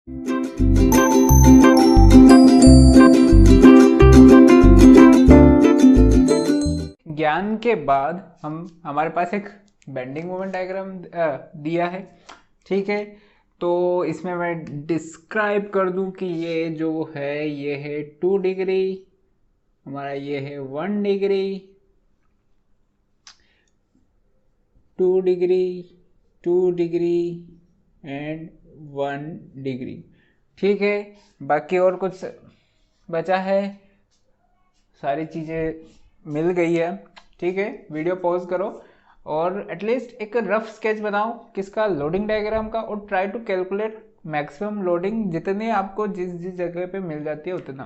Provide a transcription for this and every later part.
ज्ञान के बाद हमारे पास एक बेंडिंग मोमेंट डायग्राम दिया है, ठीक है। तो इसमें मैं डिस्क्राइब कर दूं कि ये जो है ये है 2 डिग्री, हमारा ये है 1 degree, 2 degree, 2 degree and 1 degree, ठीक है। बाकी और कुछ बचा है? सारी चीज़ें मिल गई है, ठीक है। वीडियो पॉज करो और एटलीस्ट एक रफ स्केच बनाओ किसका, लोडिंग डायग्राम का, और try to calculate maximum loading जितने आपको जिस जिस जगह पे मिल जाती है उतना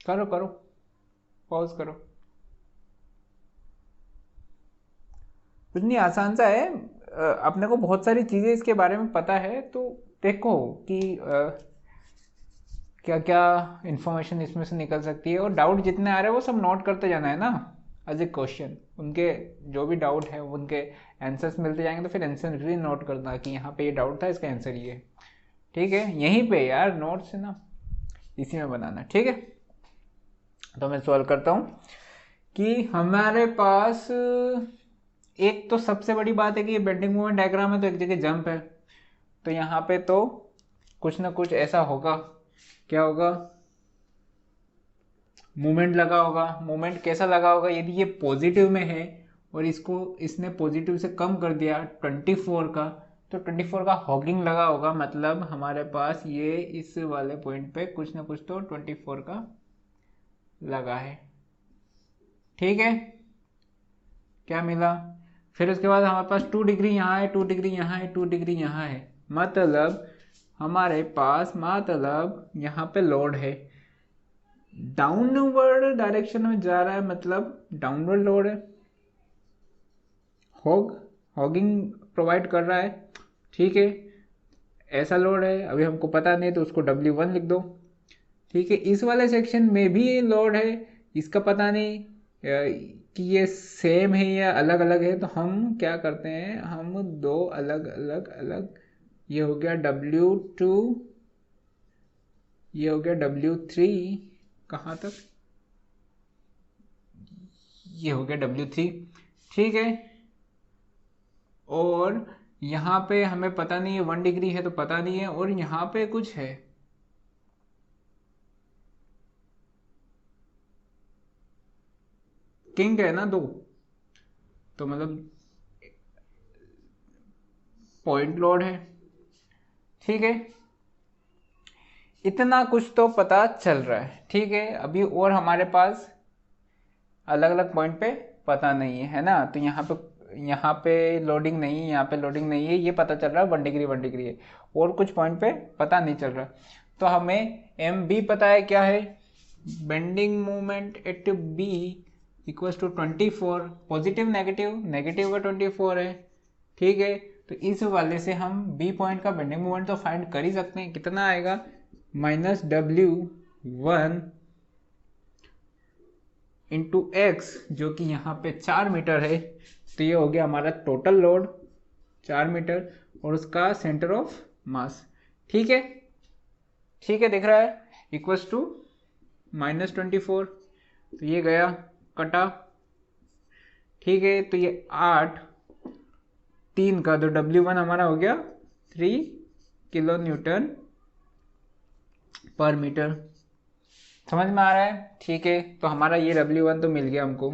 करो। करो, पॉज करो। कुछ नहीं, आसान सा है। अपने को बहुत सारी चीज़ें इसके बारे में पता है, तो देखो कि क्या क्या इन्फॉर्मेशन इसमें से निकल सकती है। और डाउट जितने आ रहे हैं वो सब नोट करते जाना है ना एज ए क्वेश्चन। उनके जो भी डाउट है उनके आंसर्स मिलते जाएंगे, तो फिर आंसर भी नोट करना कि यहाँ पे ये डाउट था, इसका आंसर ये, ठीक है। यहीं पे यार नोट्स है ना, इसी में बनाना, ठीक है। तो मैं सॉल्व करता हूँ कि हमारे पास एक तो सबसे बड़ी बात है कि ये बेंडिंग मोमेंट डायग्राम है, तो एक जगह जंप है, तो यहाँ पे तो कुछ ना कुछ ऐसा होगा। क्या होगा? मोमेंट लगा होगा। मोमेंट कैसा लगा होगा? यदि ये पॉजिटिव में है और इसने पॉजिटिव से कम कर दिया 24 का, तो 24 का हॉगिंग लगा होगा। मतलब हमारे पास ये इस वाले पॉइंट पे कुछ ना कुछ तो 24 का लगा है, ठीक है। क्या मिला? फिर उसके बाद हमारे पास 2 डिग्री यहाँ है, 2 डिग्री यहाँ है, 2 डिग्री यहाँ है। मतलब हमारे पास यहाँ पे लोड है, डाउनवर्ड डायरेक्शन में जा रहा है, मतलब डाउनवर्ड लोड है, हॉगिंग प्रोवाइड कर रहा है, ठीक है। ऐसा लोड है, अभी हमको पता नहीं तो उसको W1 लिख दो, ठीक है। इस वाले सेक्शन में भी ये लोड है, इसका पता नहीं कि ये सेम है या अलग अलग है, तो हम क्या करते हैं, हम दो अलग अलग, ये हो गया W2, ये हो गया W3, कहाँ तक, ये हो गया W3, ठीक है। और यहाँ पे हमें पता नहीं है, 1 डिग्री है तो पता नहीं है, और यहाँ पे कुछ है, किंग है ना 2, तो मतलब पॉइंट लोड है, ठीक है। इतना कुछ तो पता चल रहा है, ठीक है। अभी और हमारे पास अलग अलग पॉइंट पे पता नहीं है ना, तो यहाँ पे लोडिंग नहीं है, यहाँ पे लोडिंग नहीं है, ये पता चल रहा है 1 डिग्री 1 डिग्री है, और कुछ पॉइंट पे पता नहीं चल रहा। तो हमें एम बी पता है क्या है, bending moment at B equals to 24, positive negative का 24 है, ठीक है। तो इस वाले से हम बी पॉइंट का बेंडिंग मोमेंट तो फाइंड कर ही सकते हैं। कितना आएगा? -W1 इंटू एक्स, जो कि यहाँ पे 4 मीटर है, तो ये हो गया हमारा टोटल लोड 4 मीटर, और उसका सेंटर ऑफ मास, ठीक है, ठीक है, दिख रहा है, इक्वल्स टू -24, तो ये गया कटा, ठीक है। तो ये 8 3 का, तो W1 हमारा हो गया 3 किलो न्यूटन पर मीटर। समझ में आ रहा है? ठीक है। तो हमारा ये W1 तो मिल गया हमको,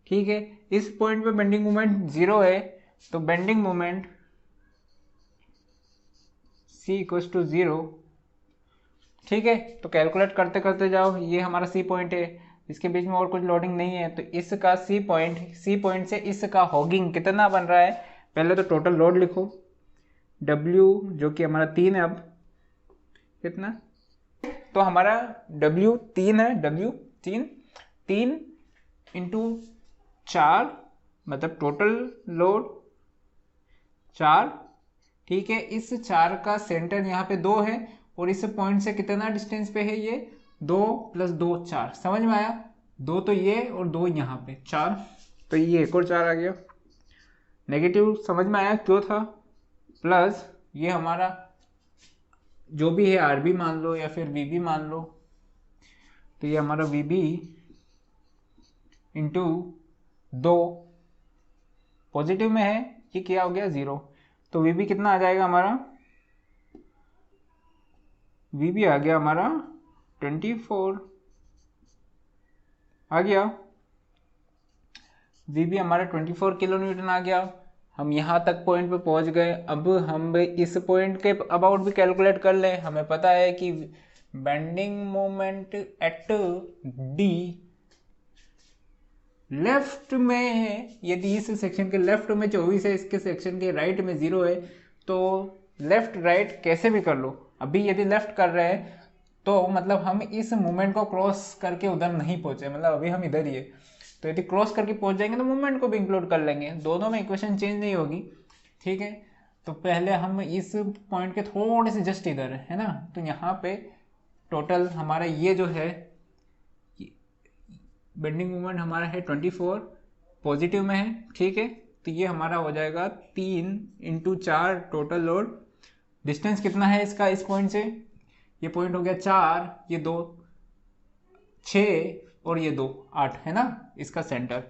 ठीक है। इस पॉइंट पे बेंडिंग मोमेंट 0 है, तो bending moment C equals to 0, ठीक है। तो कैलकुलेट करते करते जाओ, ये हमारा C पॉइंट है, इसके बीच में और कुछ लोडिंग नहीं है, तो इसका C पॉइंट से इसका हॉगिंग कितना बन रहा है। पहले तो टोटल लोड लिखो, W जो कि हमारा 3 है, अब कितना, तो हमारा W 3 है, W 3 इंटू 4, मतलब टोटल लोड 4, ठीक है। इस 4 का सेंटर यहाँ पे 2 है, और इस पॉइंट से कितना डिस्टेंस पे है ये, 2 + 2 4, समझ में आया? 2 तो ये और 2 यहाँ पे, 4, तो ये एक और 4 आ गया। नेगेटिव समझ में आया क्यों था, प्लस ये हमारा जो भी है आरबी मान लो या फिर वीबी मान लो, तो ये हमारा वीबी इंटू 2 पॉजिटिव में है, ये क्या हो गया 0। तो वीबी कितना आ जाएगा हमारा, वीबी आ गया हमारा 24 आ गया। वीबी हमारा 24 किलो न्यूटन आ गया। हम यहाँ तक पॉइंट पे पहुँच गए। अब हम इस पॉइंट के अबाउट भी कैलकुलेट कर लें। हमें पता है कि bending moment eight D left में है। यदि इस सेक्शन के लेफ्ट में 24 है, इसके सेक्शन के राइट में 0 है, तो लेफ्ट राइट कैसे भी कर लो। अभी यदि लेफ्ट कर रहे हैं तो मतलब हम इस मोमेंट को क्रॉस करके उधर नहीं पहुंचे, मतलब अभी हम इधर ही है। तो यदि क्रॉस करके पहुंच जाएंगे तो मूवमेंट को भी इंक्लूड कर लेंगे, दोनों में इक्वेशन चेंज नहीं होगी। ठीक है, तो पहले हम इस पॉइंट के थोड़े से जस्ट इधर है ना, तो यहाँ पे टोटल हमारा ये जो है बेंडिंग मोमेंट हमारा है 24 पॉजिटिव में है। ठीक है, तो ये हमारा हो जाएगा 3 × 4 टोटल लोड। डिस्टेंस कितना है इसका इस पॉइंट से, ये पॉइंट हो गया 4, ये 2 6 और ये 2 8 है ना। इसका सेंटर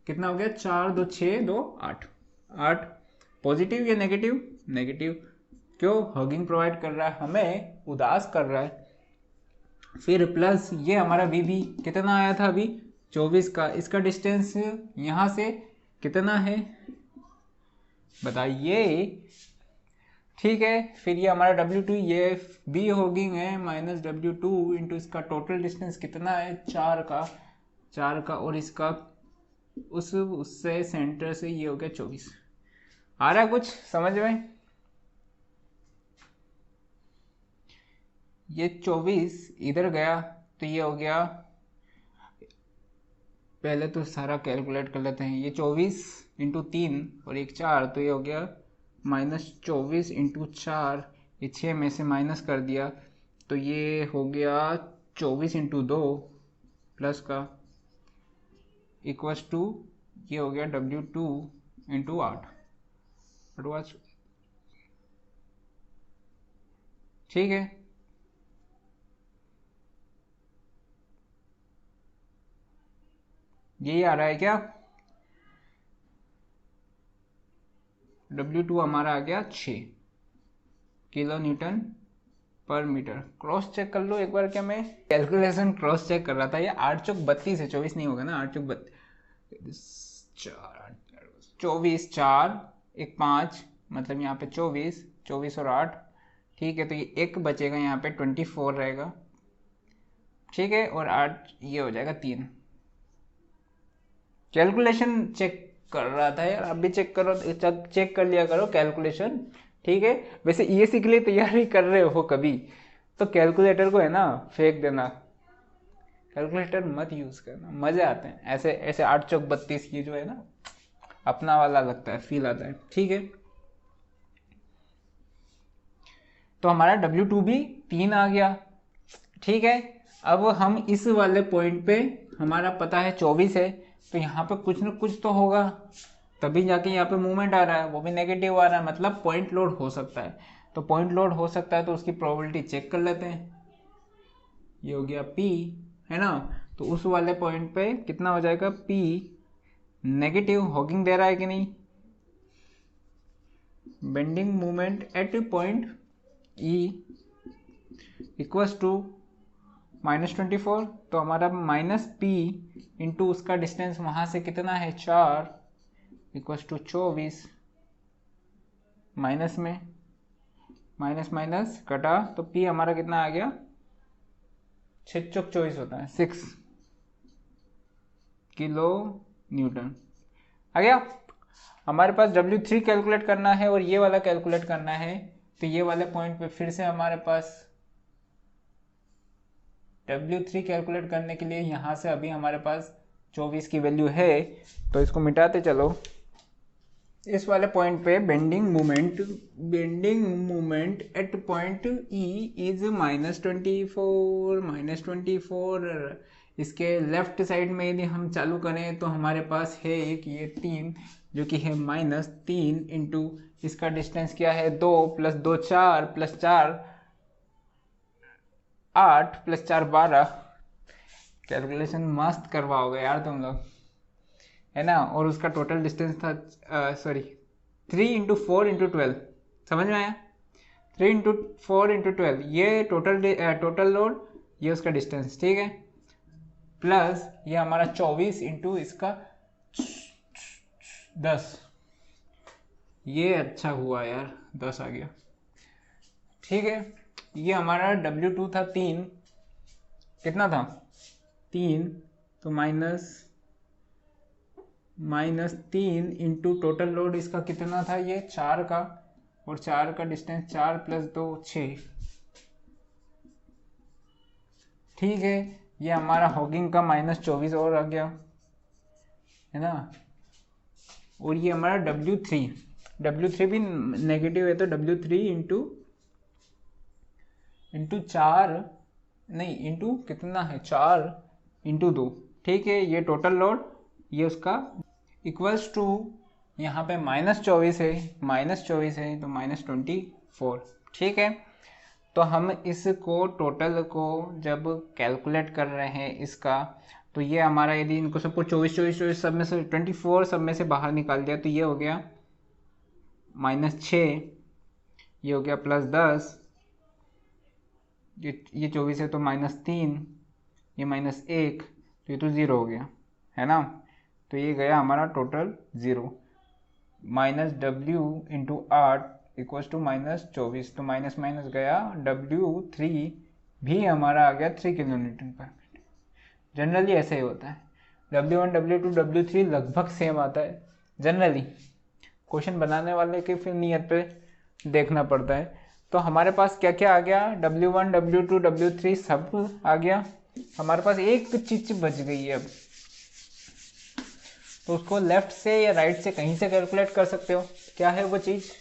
कितना हो गया 4 2 6 2 8 8। पॉजिटिव या नेगेटिव, नेगेटिव। क्यों, हगिंग प्रोवाइड कर रहा है, हमें उदास कर रहा है। फिर प्लस ये हमारा वीबी कितना आया था अभी 24 का, इसका डिस्टेंस यहाँ से कितना है बताइए। ठीक है, फिर ये हमारा W2 ये बी होगिंग है माइनस W2 इंटू इसका टोटल डिस्टेंस कितना है 4 का और इसका उससे सेंटर से ये हो गया 24। आ रहा है कुछ समझ में। ये 24 इधर गया तो ये हो गया, पहले तो सारा कैलकुलेट कर लेते हैं। ये 24 × 3 और एक 4, तो ये हो गया -24 × 4, ये 6 में से माइनस कर दिया तो ये हो गया 24 × 2 प्लस का इक्वल्स टू ये हो गया W2 × 8। ठीक है, यही आ रहा है क्या। W2 हमारा आ गया 6 किलो न्यूटन पर मीटर। क्रॉस चेक कर लो एक बार, क्या मैं कैलकुलेशन क्रॉस चेक कर रहा था। ये 8 चौक 32 है, 24 नहीं होगा ना। 8 चौक 24 4 1 5, मतलब यहाँ पे 24 और 8। ठीक है, तो ये एक बचेगा यहाँ पे 24 रहेगा। ठीक है, और 8 ये हो जाएगा 3। कैलकुलेशन चेक कर रहा था यार, अब भी चेक करो, चेक कर लिया करो कैलकुलेशन। ठीक है, वैसे ईएससी के लिए तैयारी कर रहे हो कभी तो कैलकुलेटर को है ना फेंक देना, कैलकुलेटर मत यूज करना। मजे आते हैं ऐसे ऐसे 8 चौक 32, ये जो है ना अपना वाला लगता है, फील आता है। ठीक है, तो हमारा W2 भी 3 आ गया। ठीक है, अब हम इस वाले पॉइंट पे हमारा पता है 24 है, तो यहाँ पे कुछ न कुछ तो होगा, तभी जाके यहाँ पे मूवमेंट आ रहा है, वो भी नेगेटिव आ रहा है, मतलब पॉइंट लोड हो सकता है। तो पॉइंट लोड हो सकता है तो उसकी प्रोबेबिलिटी चेक कर लेते हैं। ये हो गया P है ना, तो उस वाले पॉइंट पे कितना हो जाएगा P नेगेटिव। हॉकिंग दे रहा है कि नहीं। Bending movement at point E equals to -24, तो हमारा -P इंटू उसका डिस्टेंस वहां से कितना है 4 इक्वल्स टू 24, माइनस में माइनस माइनस कटा तो P हमारा कितना आ गया 6 चौक 24 होता है 6 किलो न्यूटन आ गया। हमारे पास W3 कैलकुलेट करना है और ये वाला कैलकुलेट करना है, तो ये वाले पॉइंट पे फिर से हमारे पास W3 कैलकुलेट करने के लिए यहाँ से अभी हमारे पास 24 की वैल्यू है, तो इसको मिटाते चलो। इस वाले पॉइंट पे bending moment eight point E is -24 इसके लेफ्ट साइड में यदि हम चालू करें तो हमारे पास है एक ये 3 जो कि है -3 इंटू इसका डिस्टेंस क्या है 2 + 2 4 + 4 8 + 4 12। कैलकुलेशन मस्त करवाओगे यार तुम लोग, है ना। और उसका टोटल डिस्टेंस था 3 × 4 × 12, समझ में आया। 3 × 4 × 12 ये टोटल लोड, ये उसका डिस्टेंस, ठीक है। प्लस ये हमारा 24 इंटू इसका 10, ये अच्छा हुआ यार 10 आ गया, ठीक है। ये हमारा W2 था 3, कितना था 3, तो -3 इंटू टोटल लोड इसका कितना था ये 4 का, और 4 का डिस्टेंस 4 + 2 6, ठीक है। ये हमारा हॉगिंग का -24 और आ गया, है ना। और ये हमारा W3 भी नेगेटिव है, तो W3 इंटू 4 नहीं, इंटू कितना है 4 × 2, ठीक है। ये टोटल लोड, ये उसका इक्वल्स टू, यहाँ पे -24 है, तो -24, ठीक है। तो हम इसको टोटल को जब कैलकुलेट कर रहे हैं इसका, तो ये हमारा यदि इनको सबको 24 सब में से 24 सब में से बाहर निकाल दिया तो ये हो गया -6, ये हो गया +10, ये 24 है तो -3, ये -1, तो ये तो 0 हो गया, है ना। तो ये गया हमारा टोटल 0, -W × 8 = -24, तो माइनस गया, W3 भी हमारा आ गया 3 kN/min। जनरली ऐसे ही होता है, W1 W2 W3 लगभग सेम आता है जनरली, क्वेश्चन बनाने वाले के फिर नियत पे देखना पड़ता है। तो हमारे पास क्या क्या आ गया, W1 W2 W3 सब आ गया। हमारे पास एक चीज बच गई है अब, तो उसको लेफ्ट से या राइट से कहीं से कैलकुलेट कर सकते हो। क्या है वो चीज,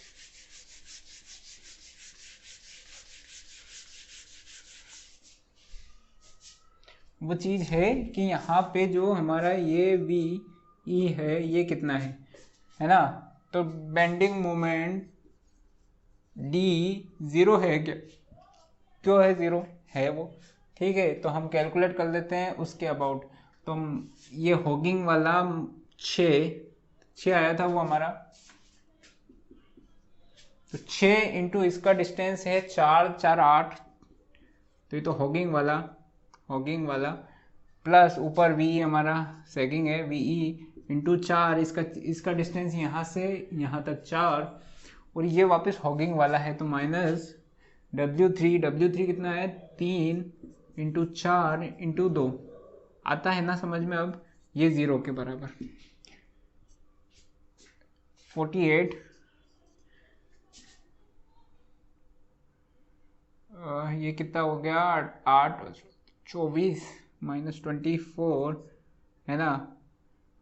वो चीज है कि यहाँ पे जो हमारा ये VE है ये कितना है ना। तो बेंडिंग मोमेंट D 0 है क्या, क्यों है 0 है वो, ठीक है। तो हम कैलकुलेट कर लेते हैं उसके अबाउट। तो ये हॉगिंग वाला 6 आया था वो हमारा, तो 6 इंटू इसका डिस्टेंस है 4 4 8, तो ये तो हॉगिंग वाला प्लस ऊपर VE हमारा सेगिंग है, VE इंटू 4 इसका डिस्टेंस यहाँ से यहाँ तक 4, और ये वापस हॉगिंग वाला है, तो W3 कितना है 3 इंटू 4 इंटू 2, आता है ना समझ में अब। ये 0 के बराबर 48, ये कितना हो गया 8 24 -24, है ना।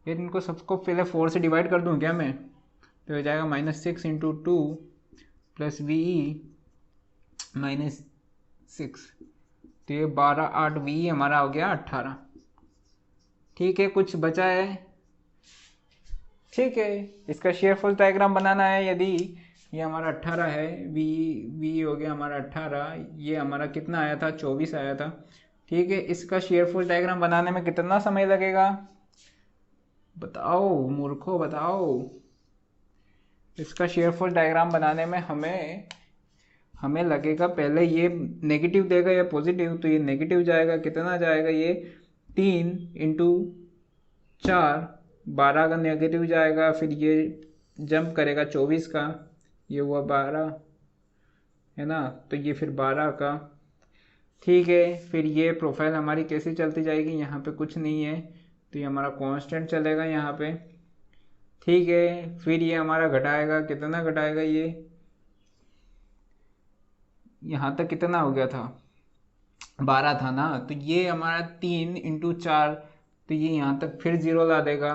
ये इनको सबको पहले 4 से डिवाइड कर दूं क्या मैं, तो हो जाएगा -6 इंटू 2 प्लस VE -6, तो ये 12 8 VE हमारा हो गया 18, ठीक है। कुछ बचा है, ठीक है। इसका शेयर फोर्स डायग्राम बनाना है। यदि ये हमारा 18 है, VE हो गया हमारा 18, ये हमारा कितना आया था 24 आया था, ठीक है। इसका शेयर फोर्स डायग्राम बनाने में कितना समय लगेगा बताओ मूर्खों, बताओ। इसका शेयर फोर्स डायग्राम बनाने में हमें लगेगा, पहले ये नेगेटिव देगा या पॉजिटिव, तो ये नेगेटिव जाएगा, कितना जाएगा ये 3 इंटू 4 12 का नेगेटिव जाएगा, फिर ये जंप करेगा 24 का, ये हुआ 12, है ना। तो ये फिर 12 का, ठीक है। फिर ये प्रोफाइल हमारी कैसे चलती जाएगी, यहाँ पे कुछ नहीं है तो ये हमारा कांस्टेंट चलेगा यहाँ पे, ठीक है। फिर ये हमारा घटाएगा, कितना घटाएगा, ये यहाँ तक कितना हो गया था 12 था ना, तो ये हमारा 3 इंटू 4, तो ये यहाँ तक फिर 0 ला देगा,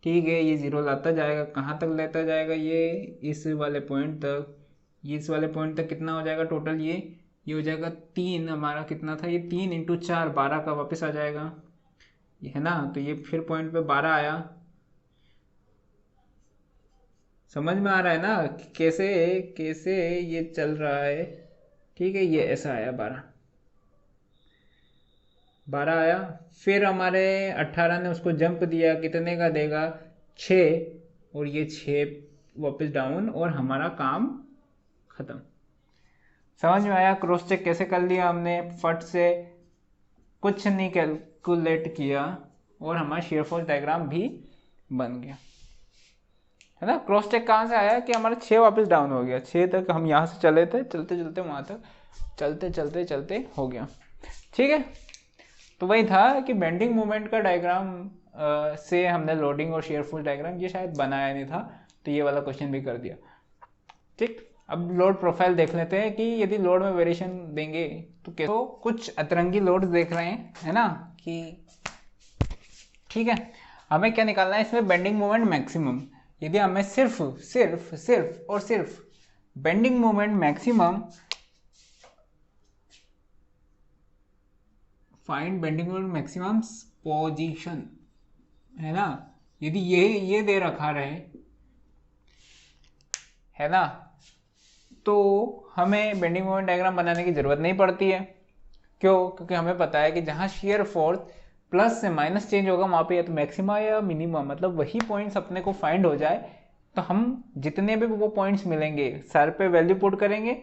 ठीक है। ये 0 लाता जाएगा, कहाँ तक लेता जाएगा, ये इस वाले पॉइंट तक, ये इस वाले पॉइंट तक कितना हो जाएगा टोटल, ये ये हो जाएगा 3, हमारा कितना था ये 3 इंटू 4 12 का वापस आ जाएगा, ये है ना। तो ये फिर पॉइंट पे 12 आया। समझ में आ रहा है ना कि कैसे कैसे ये चल रहा है। ठीक है, ये ऐसा आया 12 आया। फिर हमारे 18 ने उसको जंप दिया, कितने का देगा 6, और ये 6 वापस डाउन और हमारा काम खत्म। समझ में आया क्रॉस चेक कैसे कर लिया हमने, फट से कुछ नहीं कैलकुलेट किया और हमारा शेयर फोर्स डायग्राम भी बन गया, है ना। क्रॉस चेक कहाँ से आया कि हमारा 6 वापस डाउन हो गया, 6 तक हम यहाँ से चले थे, चलते चलते वहाँ तक चलते चलते चलते हो गया। ठीक है, तो वही था कि बेंडिंग मोमेंट का डायग्राम से हमने लोडिंग और शेयर फोर्स डायग्राम ये शायद बनाया नहीं था, तो ये वाला क्वेश्चन भी कर दिया। ठीक, अब लोड प्रोफाइल देख लेते हैं कि यदि लोड में वेरिएशन देंगे तो कैसे। तो कुछ अतरंगी लोड देख रहे हैं, है ना कि ठीक है, हमें क्या निकालना है इसमें बेंडिंग मोमेंट मैक्सिमम। यदि हमें सिर्फ सिर्फ सिर्फ और सिर्फ bending moment maximum, find bending moment maximum position, है ना, यदि ये दे रखा रहे, है ना, तो हमें बेंडिंग मोमेंट डायग्राम बनाने की जरूरत नहीं पड़ती है। क्यों? क्योंकि हमें पता है कि जहां शेयर फोर्स प्लस से माइनस चेंज होगा वहां पे या तो मैक्सिमा या मिनिमा, मतलब वही पॉइंट्स अपने को फाइंड हो जाए, तो हम जितने भी वो पॉइंट्स मिलेंगे सर पे वैल्यू पुट करेंगे,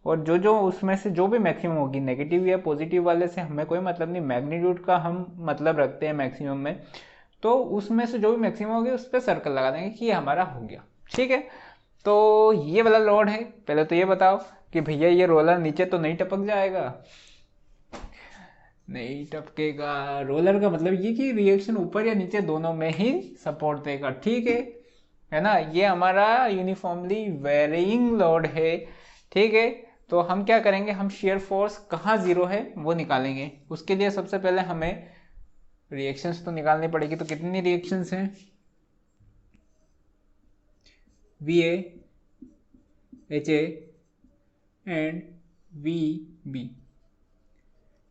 और जो जो उसमें से जो भी मैक्सिमम होगी, नेगेटिव या पॉजिटिव वाले से हमें कोई मतलब नहीं, मैग्नीट्यूड का हम मतलब रखते हैं मैक्सिमम में, तो उसमें से जो भी मैक्सिमम होगी उस पर सर्कल लगा देंगे कि ये हमारा हो गया। ठीक है, तो ये वाला लोड है। पहले तो ये बताओ कि भैया ये रोलर नीचे तो नहीं टपक जाएगा? नहीं टपकेगा। रोलर का मतलब ये कि रिएक्शन ऊपर या नीचे दोनों में ही सपोर्ट देगा। ठीक है ना, ये हमारा यूनिफॉर्मली वेरिंग लोड है। ठीक है, तो हम क्या करेंगे, हम शेयर फोर्स कहाँ जीरो है वो निकालेंगे। उसके लिए सबसे पहले हमें रिएक्शंस तो निकालनी पड़ेगी। तो कितनी रिएक्शंस हैं? VA, HA and VB।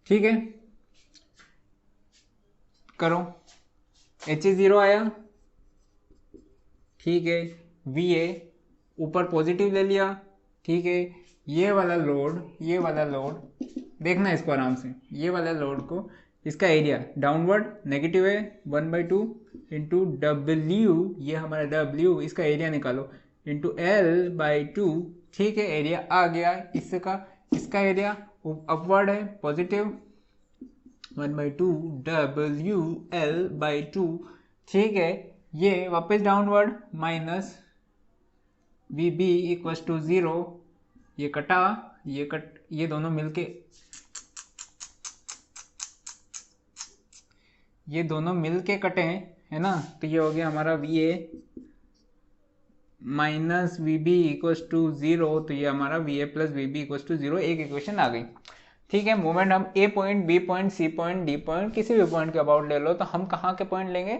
ठीक है, करो। HA 0 आया, ठीक है, VA ऊपर पॉजिटिव ले लिया, ठीक है, ये वाला लोड देखना इसको आराम से, ये वाला लोड को, इसका एरिया डाउनवर्ड नेगेटिव है 1/2 इंटू W, ये हमारा W, इसका एरिया निकालो, इंटू L/2। ठीक है, एरिया आ गया इसका एरिया अपवर्ड है पॉजिटिव 1/2 WL/2। ठीक है, ये वापस downward minus VB equals to 0, ये कटा, ये दोनों मिलके, ये दोनों मिलके कटे, है ना, तो ये हो गया हमारा VA minus VB equals to 0, तो ये हमारा VA plus VB equals to 0, एक इक्वेशन आ गई। ठीक है, मोमेंट हम A point, B point, C point, D point, किसी भी पॉइंट के अबाउट ले लो, तो हम कहाँ के पॉइंट लेंगे?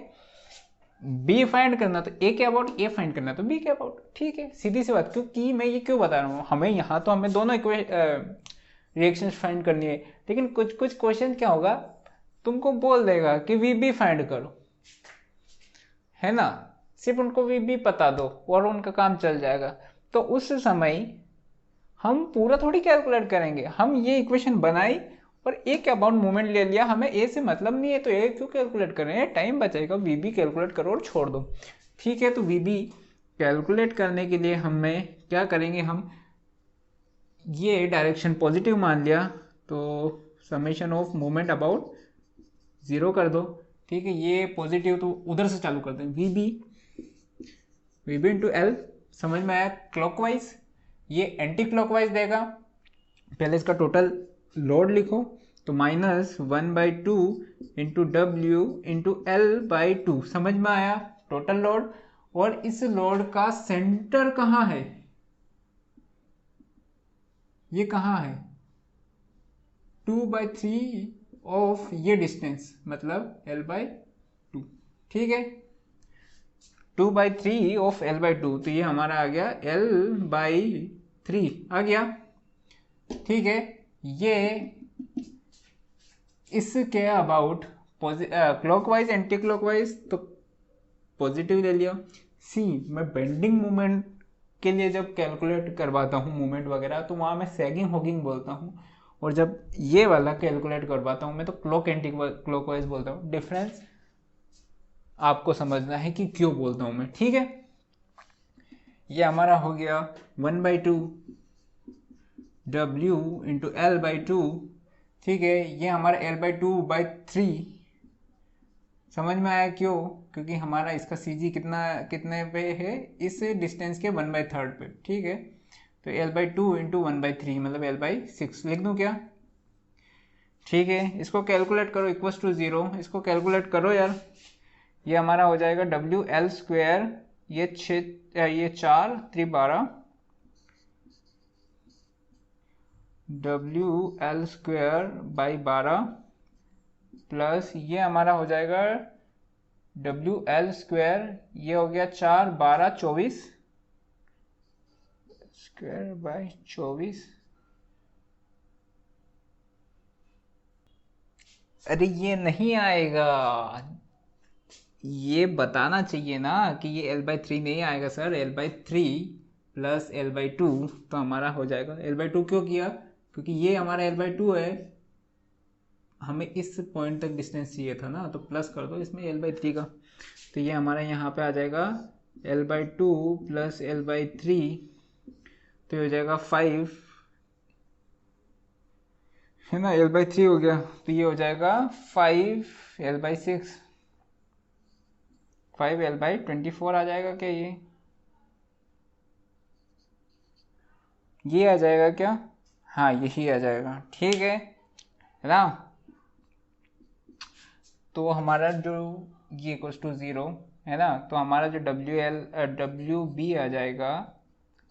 B फाइंड करना तो A के अबाउट, A फाइंड करना तो B के अबाउट। ठीक है, सीधी सी बात। क्योंकि मैं ये क्यों बता रहा हूँ, हमें यहाँ तो हमें दोनों रिएक्शंस फाइंड करनी है, लेकिन कुछ कुछ क्वेश्चन क्या होगा, तुमको बोल देगा कि VB फाइंड करो, है ना, सिर्फ उनको VB पता दो और उनका काम चल जाएगा। तो उस समय हम पूरा थोड़ी कैलकुलेट करेंगे, हम ये इक्वेशन बनाई और ए के अबाउट मोमेंट ले लिया, हमें ए से मतलब नहीं है, तो ए क्यों कैलकुलेट कर रहे हैं, टाइम बचेगा, VB कैलकुलेट करो और छोड़ दो। ठीक है, तो VB कैलकुलेट करने के लिए हमें क्या करेंगे, हम ये डायरेक्शन पॉजिटिव मान लिया, तो समेशन ऑफ मोमेंट अबाउट 0 कर दो। ठीक है, ये पॉजिटिव तो उधर से चालू करते हैं, VB इंटू L, समझ में आया? क्लॉकवाइज, ये एंटी क्लॉकवाइज देगा। पहले इसका टोटल लोड लिखो, तो minus 1/2 into W into L/2, समझ में आया? Total load. और इस लोड का सेंटर कहाँ है? ये कहाँ है? 2/3 ऑफ ये डिस्टेंस, मतलब L/2। ठीक है, 2/3 ऑफ L/2, तो ये हमारा आ गया L/3 आ गया। ठीक है, ये इसके अबाउट क्लॉकवाइज एंटी क्लॉकवाइज तो पॉजिटिव ले लिया। सी, मैं बेंडिंग मोमेंट के लिए जब कैलकुलेट करवाता हूँ मोमेंट वगैरह तो वहाँ मैं सैगिंग हॉगिंग बोलता हूँ, और जब ये वाला कैलकुलेट करवाता हूँ मैं तो क्लॉक एंटी क्लॉकवाइज बोलता हूँ। डिफरेंस आपको समझना है कि क्यों बोलता हूँ मैं, ठीक है। ये हमारा हो गया 1/2 W इंटू L/2, ठीक है। ये हमारा L/2/3 समझ में आया क्यों? क्योंकि हमारा इसका CG कितने पे है, इस डिस्टेंस के 1/3 पे, ठीक है। तो L/2 इंटू 1/3 मतलब L/6 लिख दूँ क्या? ठीक है, इसको कैलकुलेट करो इक्वल्स टू 0, इसको कैलकुलेट करो यार। ये हमारा हो जाएगा WL², ये 4 3 12 WL²/12 प्लस ये हमारा हो जाएगा WL², ये हो गया 4 12 24 स्क्वायर बाय 24। अरे ये नहीं आएगा, ये बताना चाहिए ना कि ये L/3 नहीं आएगा सर। L/3 प्लस L/2 तो हमारा हो जाएगा। L/2 क्यों किया? क्योंकि ये हमारा L/2 है, हमें इस पॉइंट तक डिस्टेंस चाहिए था ना, तो प्लस कर दो इसमें L/3 का, तो ये हमारा यहाँ पे आ जाएगा L/2 प्लस L/3, तो ये हो जाएगा 5, है ना। L/3 हो गया तो ये हो जाएगा 5L/6, 5L/24 आ जाएगा क्या? ये आ जाएगा क्या? हाँ यही आ जाएगा, ठीक है ना। तो हमारा जो ये इक्वल्स टू 0 है ना, तो हमारा जो WB आ जाएगा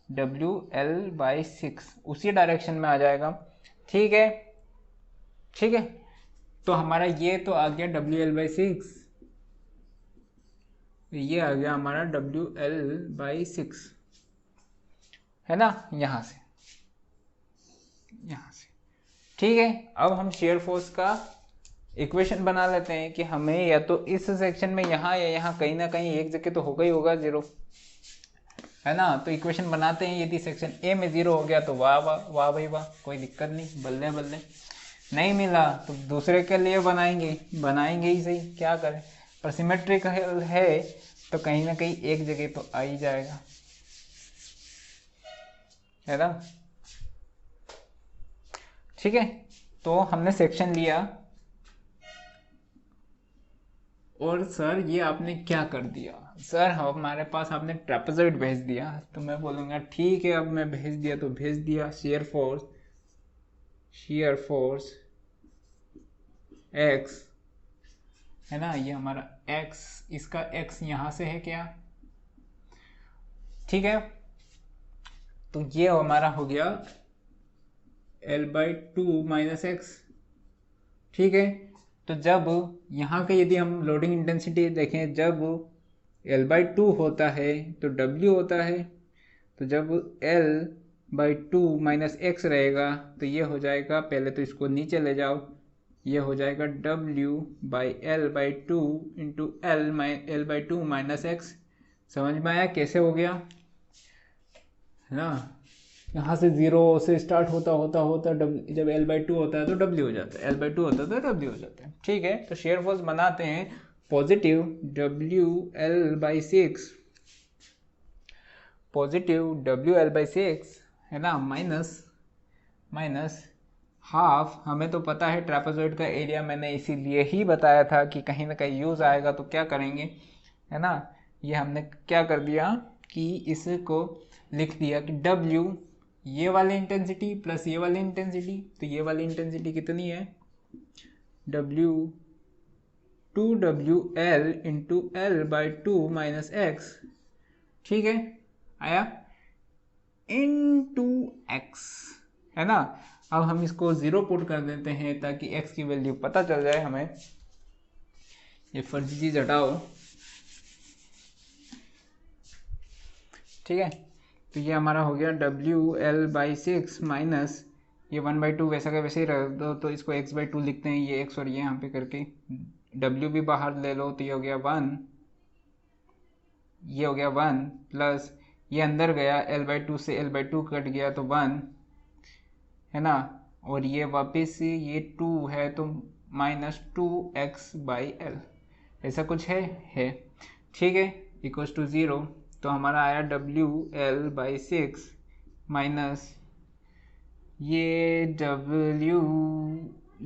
WL/6 उसी डायरेक्शन में आ जाएगा, ठीक है। ठीक है, तो हमारा ये तो आ गया WL/6, ये आ गया हमारा WL/6, है ना, यहाँ से। ठीक है, अब हम शेयर फोर्स का इक्वेशन बना लेते हैं कि हमें या तो इस सेक्शन में यहाँ या यहाँ कहीं ना कहीं एक जगह तो होगा ही होगा 0, है ना। तो इक्वेशन बनाते हैं, यदि सेक्शन ए में 0 हो गया तो वाह वाह वाह भाई वाह, कोई दिक्कत नहीं, बल्ले बल्ले। नहीं मिला तो दूसरे के लिए बनाएंगे ही सही, क्या करें। पर सिमेट्रिक है तो कहीं ना कहीं एक जगह तो आ ही जाएगा, है ना। ठीक है, तो हमने सेक्शन लिया, और सर ये आपने क्या कर दिया? सर हमारे पास आपने ट्रेपेजॉइड भेज दिया। तो मैं बोलूँगा ठीक है, अब मैं भेज दिया तो भेज दिया। शेयर फोर्स x है ना, ये हमारा x, इसका x यहाँ से है क्या? ठीक है, तो ये हमारा हो गया L/2 - x, ठीक है। तो जब यहाँ के यदि हम लोडिंग इंटेंसिटी देखें, जब L/2 होता है तो W होता है, तो जब L/2 - x रहेगा तो ये हो जाएगा, पहले तो इसको नीचे ले जाओ, ये हो जाएगा W/L/2 इंटू L/2 - x। समझ में आया कैसे हो गया, है ना। यहाँ से 0 से स्टार्ट होता जब L/2 होता है तो W हो जाता है, L/2 होता है तो W हो जाता है, ठीक है। तो शेयर फोर्स बनाते हैं पॉजिटिव WL/6 है ना, माइनस हाफ। हमें तो पता है ट्रेपेजॉइड का एरिया, मैंने इसीलिए ही बताया था कि कहीं ना कहीं यूज आएगा, तो क्या करेंगे, है ना। ये हमने क्या कर दिया कि इसको लिख दिया कि W ये वाली इंटेंसिटी प्लस ये वाली इंटेंसिटी, तो ये वाली इंटेंसिटी कितनी है? 2WL इंटू L/2 - x, ठीक है, आया इनटू x, है ना। अब हम इसको 0 पुट कर देते हैं ताकि x की वैल्यू पता चल जाए हमें। ये फर्जी चीज हटाओ, ठीक है। तो ये हमारा हो गया WL/6 माइनस ये 1/2 वैसा का वैसे ही रख दो, तो इसको x/2 लिखते हैं, ये x और ये यहाँ पे करके w भी बाहर ले लो, तो ये हो गया 1, ये हो गया 1 प्लस ये अंदर गया l/2 से l/2 कट गया तो 1 है ना, और ये वापस ये 2 है तो -2x/l ऐसा कुछ है ठीक है, इक्वल्स टू 0। तो हमारा आया WL/6 माइनस ये W,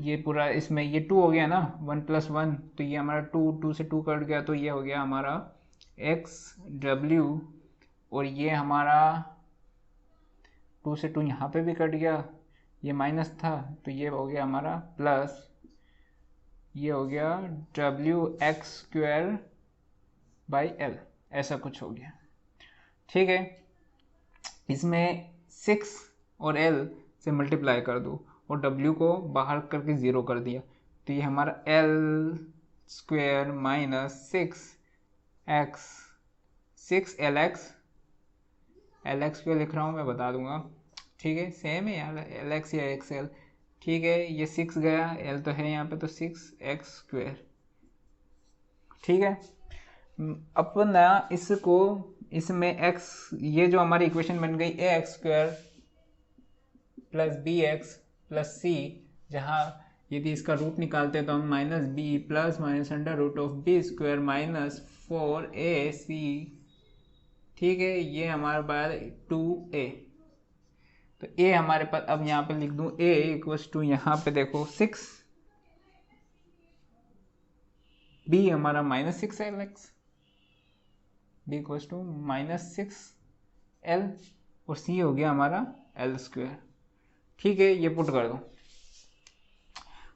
ये पूरा इसमें ये 2 हो गया ना, 1 + 1 तो ये हमारा 2 से 2 कट गया, तो ये हो गया हमारा XW, और ये हमारा 2 से 2 यहाँ पे भी कट गया, ये माइनस था तो ये हो गया हमारा प्लस, ये हो गया WX²/L ऐसा कुछ हो गया ठीक है। इसमें 6 और L से मल्टीप्लाई कर दो और W को बाहर करके 0 कर दिया, तो ये हमारा L² माइनस 6LX क्यों लिख रहा हूँ मैं बता दूंगा ठीक है, सेम है यार LX या XL ठीक है। ये 6 गया, L तो है यहाँ पे तो 6x² ठीक है। अपन ना इसको इसमें x, ये जो हमारी इक्वेशन बन गई ax² + bx + c, जहाँ यदि इसका रूट निकालते हैं तो हम -b + -√b² - 4ac ठीक है, ये हमारे पास 2a, तो a हमारे पास अब यहाँ पे लिख दूं a इक्वल्स टू यहाँ पे देखो 6, b हमारा -6LX, b equals to -6L, और c हो गया हमारा L² ठीक है। ये पुट कर दो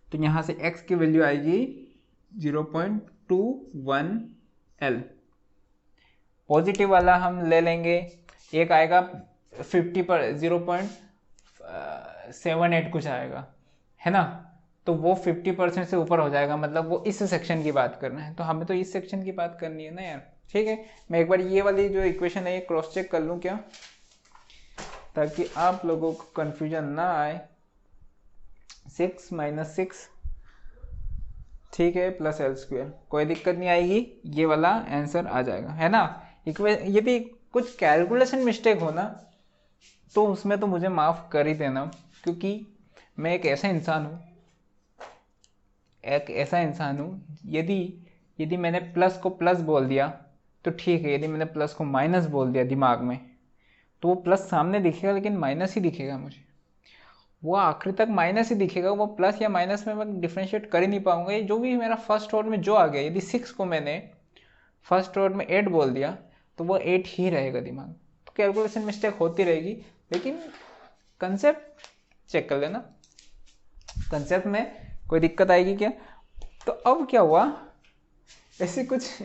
तो यहाँ से x की वैल्यू आएगी 0.21L, पॉजिटिव वाला हम ले लेंगे, एक आएगा 50 पर 0.78 कुछ आएगा है ना, तो वो 50% से ऊपर हो जाएगा, मतलब वो इस सेक्शन की बात करना है, तो हमें तो इस सेक्शन की बात करनी है ना यार ठीक है। मैं एक बार ये वाली जो इक्वेशन है ये क्रॉस चेक कर लूँ क्या, ताकि आप लोगों को कंफ्यूजन ना आए। 6 - 6 ठीक है प्लस L², कोई दिक्कत नहीं आएगी, ये वाला आंसर आ जाएगा है ना। यदि कुछ कैलकुलेशन मिस्टेक हो ना तो उसमें तो मुझे माफ़ कर ही देना, क्योंकि मैं एक ऐसा इंसान हूँ यदि मैंने प्लस को प्लस बोल दिया तो ठीक है, यदि मैंने प्लस को माइनस बोल दिया दिमाग में तो वो प्लस सामने दिखेगा लेकिन माइनस ही दिखेगा, मुझे वो आखिरी तक माइनस ही दिखेगा, वो प्लस या माइनस में मैं डिफ्रेंशिएट कर ही नहीं पाऊंगा। ये जो भी मेरा फर्स्ट ऑर्डर में जो आ गया, यदि 6 को मैंने फर्स्ट ऑर्डर में 8 बोल दिया तो वो 8 ही रहेगा दिमाग में, तो कैलकुलेशन मिस्टेक होती रहेगी, लेकिन कंसेप्ट चेक कर लेना, कंसेप्ट में कोई दिक्कत आएगी क्या। तो अब क्या हुआ, ऐसी कुछ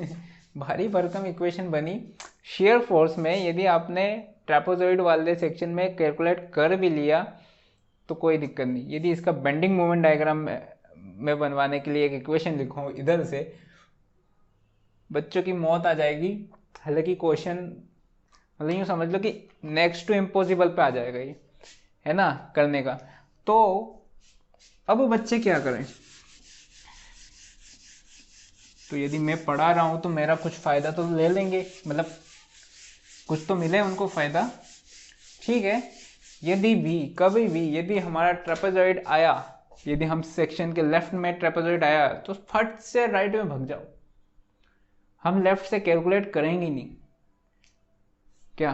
भारी भरकम इक्वेशन बनी शेयर फोर्स में। यदि आपने ट्रेपेजॉइड वाले सेक्शन में कैलकुलेट कर भी लिया तो कोई दिक्कत नहीं, यदि इसका बेंडिंग मोमेंट डायग्राम में बनवाने के लिए एक इक्वेशन लिखूँ इधर से, बच्चों की मौत आ जाएगी। हालांकि क्वेश्चन मतलब यूँ समझ लो कि नेक्स्ट टू इम्पॉसिबल पे आ जाएगा ये है ना करने का। तो अब बच्चे क्या करें, तो यदि मैं पढ़ा रहा हूँ तो मेरा कुछ फ़ायदा तो ले लेंगे, मतलब कुछ तो मिले उनको फ़ायदा ठीक है। यदि भी कभी भी यदि हमारा ट्रेपेजॉइड आया, यदि हम सेक्शन के लेफ्ट में ट्रेपेजॉइड आया तो फट से राइट में भाग जाओ, हम लेफ्ट से कैलकुलेट करेंगे नहीं क्या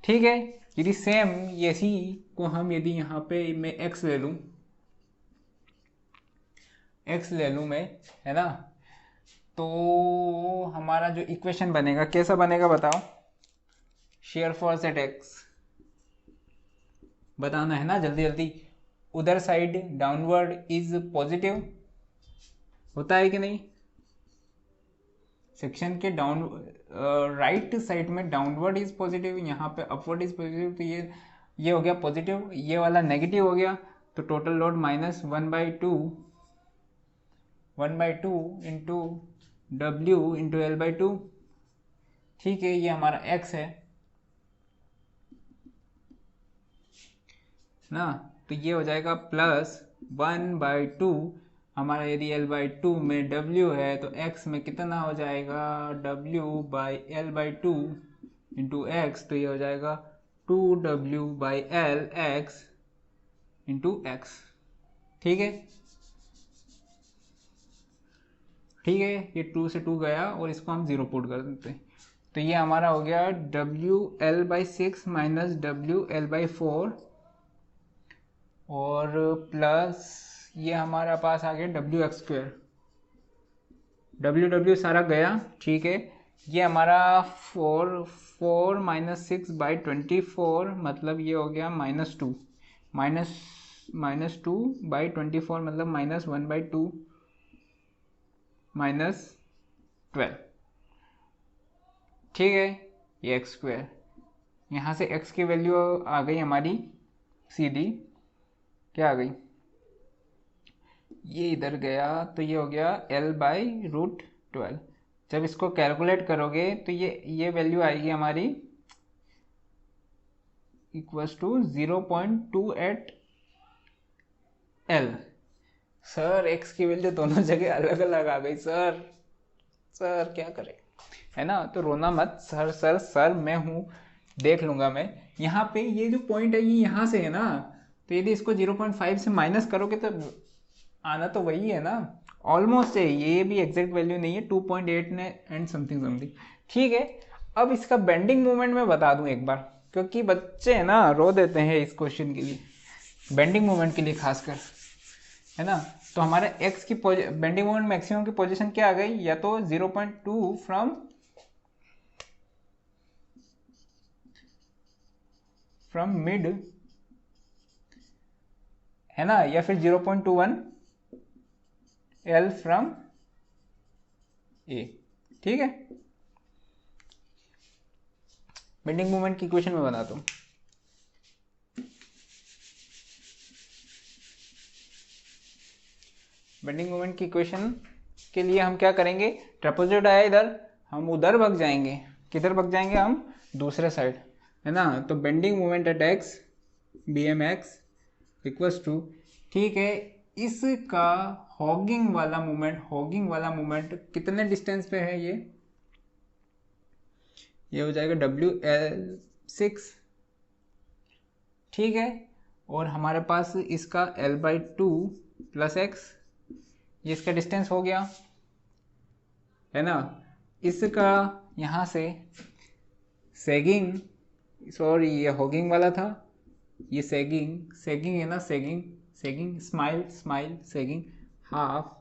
ठीक है। यदि सेम इसी को हम यदि यहाँ पे मैं x ले लूँ मैं है ना, तो हमारा जो इक्वेशन बनेगा कैसा बनेगा बताओ, शेयर फोर्स एट x बताना है ना जल्दी जल्दी। उधर साइड डाउनवर्ड इज पॉजिटिव होता है कि नहीं, सेक्शन के डाउन राइट साइड में डाउनवर्ड इज पॉजिटिव, यहाँ पे अपवर्ड इज पॉजिटिव, तो ये हो गया पॉजिटिव, ये वाला नेगेटिव हो गया, तो total load -1/2 into W into L/2 ठीक है। ये हमारा x है ना, तो ये हो जाएगा +1/2। हमारा यदि L/2 में W है तो X में कितना हो जाएगा, W/L/2 इंटू X, तो ये हो जाएगा 2W/L X इंटू X। ठीक है, ठीक है, ये 2 से 2 गया और इसको हम 0 पुट कर देते हैं। तो ये हमारा हो गया WL/6 माइनस WL/4 और प्लस ये हमारा पास आ गया WX²। W सारा गया, ठीक है। ये हमारा 4 माइनस 6/24 मतलब ये हो गया -2, -2/24 मतलब -1/2 -12। ठीक है, ये x²। यहाँ से x की वैल्यू आ गई हमारी सीधी, क्या आ गई, ये इधर गया तो ये हो गया L/√12। जब इसको कैलकुलेट करोगे तो ये वैल्यू आएगी हमारी equals to 0.28 L। Sir x की वैल्यू दोनों जगह अलग अलग आ गई सर, सर क्या करें, है ना। तो रोना मत सर, सर सर मैं हूँ, देख लूंगा मैं। यहाँ पे ये जो पॉइंट है ये यहाँ से है ना, तो यदि इसको 0.5 से माइनस करोगे तो आना तो वही है ना, ऑलमोस्ट है। ये भी एग्जैक्ट वैल्यू नहीं है, 2.8 ने एंड समथिंग समथिंग। ठीक है, अब इसका बेंडिंग मोमेंट मैं बता दूं एक बार, क्योंकि बच्चे है ना रो देते हैं इस क्वेश्चन के लिए, बेंडिंग मोमेंट के लिए खासकर, है ना। तो हमारे एक्स की बेंडिंग मोमेंट मैक्सिमम की पोजीशन क्या आ गई, या तो 0.2 फ्रॉम मिड, है ना, या फिर 0.21 L फ्रॉम ए। ठीक है, बेंडिंग मोमेंट की इक्वेशन में बनाता हूं। बेंडिंग मोमेंट की इक्वेशन के लिए हम क्या करेंगे, ट्रेपेजॉइड आया इधर, हम उधर भाग जाएंगे, किधर भाग जाएंगे, हम दूसरे साइड, है ना। तो bending moment at x BMX equals to, ठीक है, इसका हॉगिंग वाला मोमेंट कितने डिस्टेंस पे है, ये हो जाएगा WL6। ठीक है, और हमारे पास इसका L/2 प्लस x, ये इसका डिस्टेंस हो गया, है ना। इसका यहाँ से सेगिंग, सॉरी ये हॉगिंग वाला था, ये सेगिंग है ना, sagging smile sagging half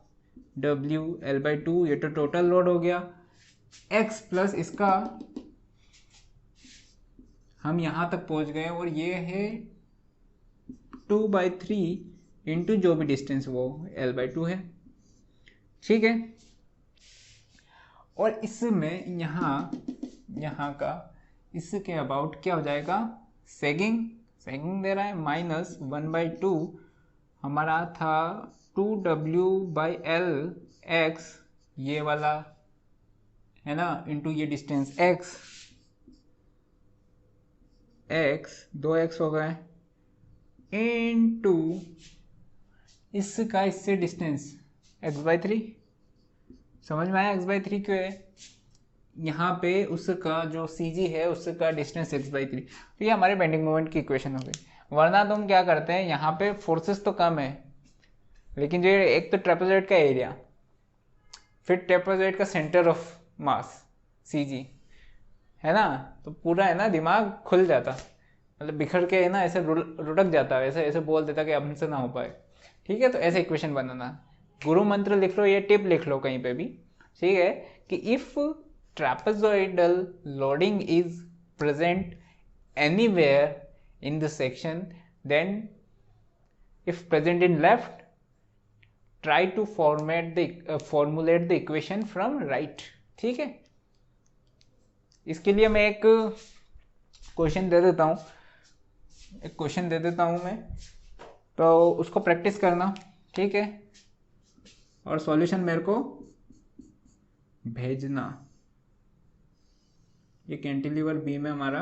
WL/2, ये तो टोटल लोड हो गया। x प्लस इसका हम यहाँ तक पहुँच गए, और ये है 2/3 इंटू जो भी डिस्टेंस वो L/2 है। ठीक है, और इसमें यहाँ का इसके अबाउट क्या हो जाएगा, सेगिंग दे रहा है -1/2, हमारा था 2W/L x, ये वाला है ना, इंटू ये डिस्टेंस x 2x हो गए, इंटू इसका इससे डिस्टेंस x/3। समझ में आया x/3 क्यों है, यहाँ पे उसका जो CG है उसका डिस्टेंस x/3। तो ये हमारे बेंडिंग मोमेंट की इक्वेशन हो गई। वरना तुम क्या करते हैं, यहाँ पे फोर्सेस तो कम है, लेकिन जो एक तो ट्रेपेजॉइड का एरिया, फिर ट्रेपेजॉइड का सेंटर ऑफ मास CG, है ना, तो पूरा है ना दिमाग खुल जाता, मतलब बिखर के है ना ऐसे रुड़क जाता है, ऐसे बोल देता कि अब हमसे ना हो पाए। ठीक है, तो ऐसे इक्वेशन बनाना, गुरु मंत्र लिख लो, ये टिप लिख लो कहीं पे भी, ठीक है, कि if trapezoidal loading is present anywhere in the section, then if present in left, try to formulate the equation from right। ठीक है, इसके लिए मैं एक क्वेश्चन दे देता हूँ, मैं तो उसको प्रैक्टिस करना, ठीक है, और सॉल्यूशन मेरे को भेजना। ये कैंटिलीवर बीम है हमारा,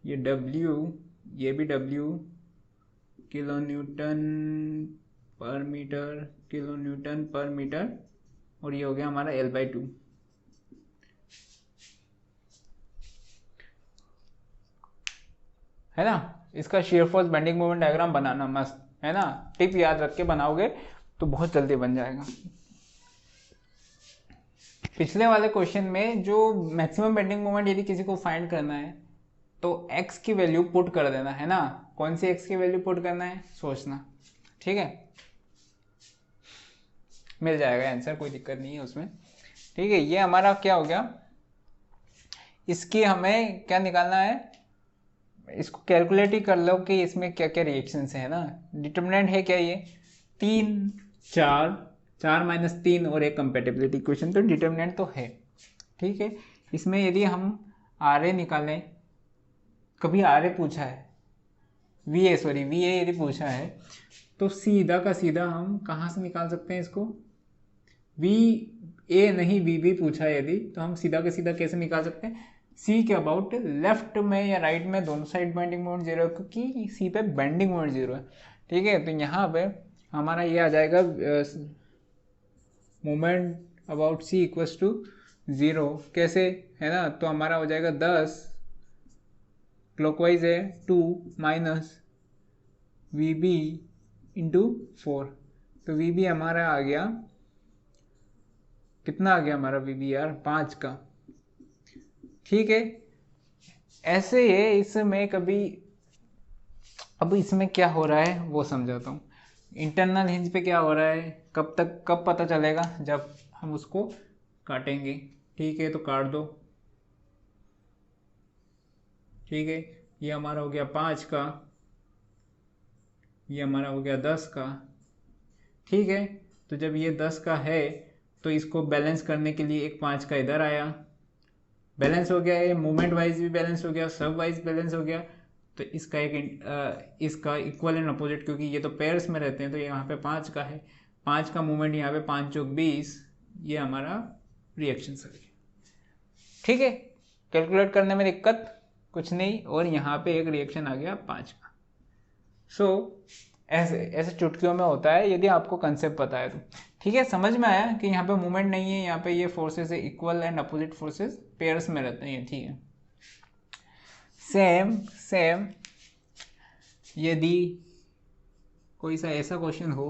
ये W, ये भी W, किलोन्यूटन पर मीटर, और ये हो गया हमारा L/2। है ना। इसका shear force bending moment diagram बनाना मस्त है ना, टिप याद रख के बनाओगे तो बहुत जल्दी बन जाएगा। पिछले वाले क्वेश्चन में जो मैक्सिमम बेंडिंग मोमेंट यदि किसी को फाइंड करना है तो x की वैल्यू पुट कर देना है ना। कौन सी x की वैल्यू पुट करना है सोचना, ठीक है, मिल जाएगा आंसर, कोई दिक्कत नहीं है उसमें। ठीक है, ये हमारा क्या हो गया, इसकी हमें क्या निकालना है, इसको कैलकुलेट ही कर लो कि इसमें क्या क्या रिएक्शंस है ना। डिटर्मिनेंट है क्या, ये 3 4 माइनस 3 और एक कंपेटिबिलिटी इक्वेशन, तो डिटर्मिनेंट तो है। ठीक है, इसमें यदि हम RA निकालें, कभी RA पूछा है, VA यदि पूछा है तो सीधा का सीधा हम कहाँ से निकाल सकते हैं इसको, VA नहीं VB पूछा है यदि, तो हम सीधा का सीधा कैसे निकाल सकते हैं, C के अबाउट लेफ्ट में या राइट में दोनों साइड बेंडिंग मोमेंट 0 है, क्योंकि C पे बेंडिंग मोमेंट 0 है। ठीक है, तो यहाँ पे हमारा ये आ जाएगा moment about C equals to 0, कैसे है ना, तो हमारा हो जाएगा 10 क्लॉकवाइज है 2 माइनस VB इंटू 4, तो VB हमारा आ गया, कितना आ गया हमारा VB यार, 5 का। ठीक है, ऐसे है इसमें कभी, अब इसमें क्या हो रहा है वो समझाता हूँ। इंटरनल हिंज पे क्या हो रहा है, कब पता चलेगा, जब हम उसको काटेंगे। ठीक है, तो काट दो। ठीक है, ये हमारा हो गया 5 का, ये हमारा हो गया 10 का। ठीक है, तो जब ये 10 का है तो इसको बैलेंस करने के लिए एक 5 का इधर आया, बैलेंस हो गया, ये मोमेंट वाइज भी बैलेंस हो गया, सब वाइज बैलेंस हो गया। तो इसका इसका इक्वल एंड अपोजिट, क्योंकि ये तो पेयर्स में रहते हैं, तो यहाँ पे 5 का है, 5 का मूवमेंट यहाँ पे 5 चौक 20, ये हमारा रिएक्शन सर। ठीक है, कैलकुलेट करने में दिक्कत कुछ नहीं, और यहाँ पे एक रिएक्शन आ गया 5 का। ऐसे चुटकियों में होता है यदि आपको कंसेप्ट पता है तो। ठीक है, समझ में आया कि यहाँ पे मूवमेंट नहीं है, यहाँ पे ये फोर्सेस है, equal and opposite forces pairs में रहते हैं। ठीक है, सेम यदि कोई सा ऐसा क्वेश्चन हो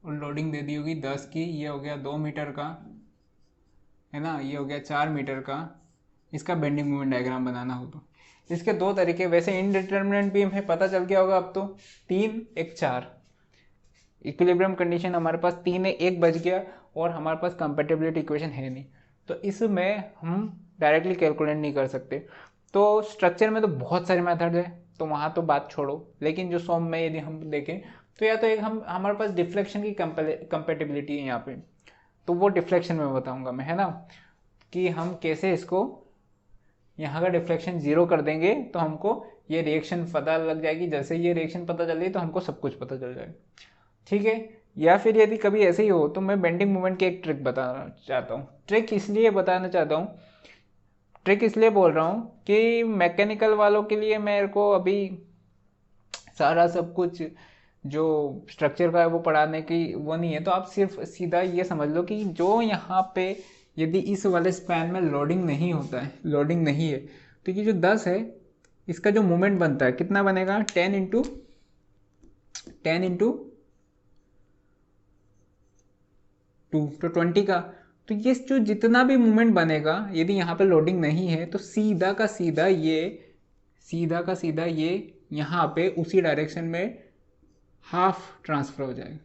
और लोडिंग दे दी होगी 10 की, ये हो गया 2 मीटर का है ना, ये हो गया 4 मीटर का, इसका बेंडिंग मोमेंट डायग्राम बनाना हो तो इसके दो तरीके, वैसे इनडिटर्मिनेंट भी हमें पता चल गया होगा अब तो, 3 1 4 इक्विलिब्रियम कंडीशन हमारे पास 3 है, 1 बच गया, और हमारे पास कंपैटिबिलिटी इक्वेशन है नहीं, तो इसमें हम डायरेक्टली कैलकुलेट नहीं कर सकते। तो स्ट्रक्चर में तो बहुत सारे मेथड है, तो वहाँ तो बात छोड़ो, लेकिन जो सॉम में यदि हम देखें तो या तो एक हमारे पास डिफ्लेक्शन की कंपैटिबिलिटी है यहाँ पे, तो वो डिफ्लेक्शन में बताऊंगा मैं, है ना, कि हम कैसे इसको यहाँ का डिफ्लेक्शन 0 कर देंगे तो हमको ये रिएक्शन पता लग जाएगी, जैसे ये रिएक्शन पता चल रही तो हमको सब कुछ पता चल जाएगा। ठीक है, या फिर यदि कभी ऐसे ही हो तो मैं बेंडिंग मोमेंट की एक ट्रिक बताना चाहता हूँ। ट्रिक इसलिए बताना चाहता हूँ, ट्रिक इसलिए बोल रहा हूँ कि मैकेनिकल वालों के लिए मेरे को अभी सारा सब कुछ जो स्ट्रक्चर का है वो पढ़ाने की वो नहीं है, तो आप सिर्फ सीधा ये समझ लो कि जो यहाँ पे यदि इस वाले स्पैन में लोडिंग नहीं होता है, लोडिंग नहीं है, तो ये जो 10 है इसका जो मोमेंट बनता है कितना बनेगा, 10 इंटू 2 तो 20 का। तो ये जो जितना भी मूवमेंट बनेगा यदि यहाँ पे लोडिंग नहीं है तो सीधा का सीधा ये यहाँ पे उसी डायरेक्शन में हाफ ट्रांसफर हो जाएगा।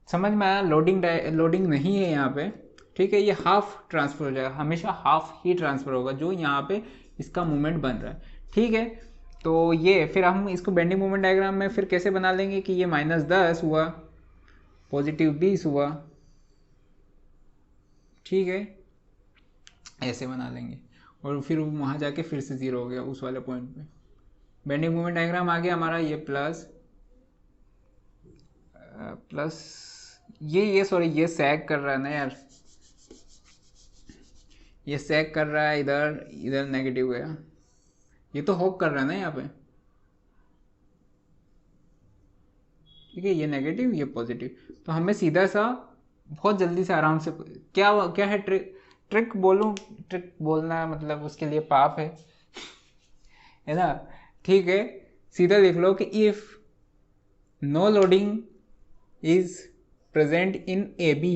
समझ में आया, लोडिंग नहीं है यहाँ पे, ठीक है, ये हाफ ट्रांसफर हो जाएगा, हमेशा हाफ ही ट्रांसफर होगा जो यहाँ पे इसका मूवमेंट बन रहा है। ठीक है, तो ये फिर हम इसको बेंडिंग मूवमेंट डायग्राम में फिर कैसे बना लेंगे कि ये -10 हुआ, +20 हुआ, ठीक है, ऐसे बना लेंगे, और फिर वहाँ जाके फिर से 0 हो गया उस वाले पॉइंट पे। बेंडिंग मूवमेंट डायग्राम आ गया हमारा, ये प्लस ये सॉरी ये सैग कर रहा है ना यार, ये सेक कर रहा है, इधर इधर नेगेटिव गया, ये तो होप कर रहा है ना यहाँ पे, ठीक है, ये नेगेटिव ये पॉजिटिव। तो हमें सीधा सा बहुत जल्दी से आराम से, क्या क्या है ट्रिक, ट्रिक बोलूँ, ट्रिक बोलना मतलब उसके लिए पाप है ना, ठीक है। सीधा लिख लो कि if no loading is present in A B,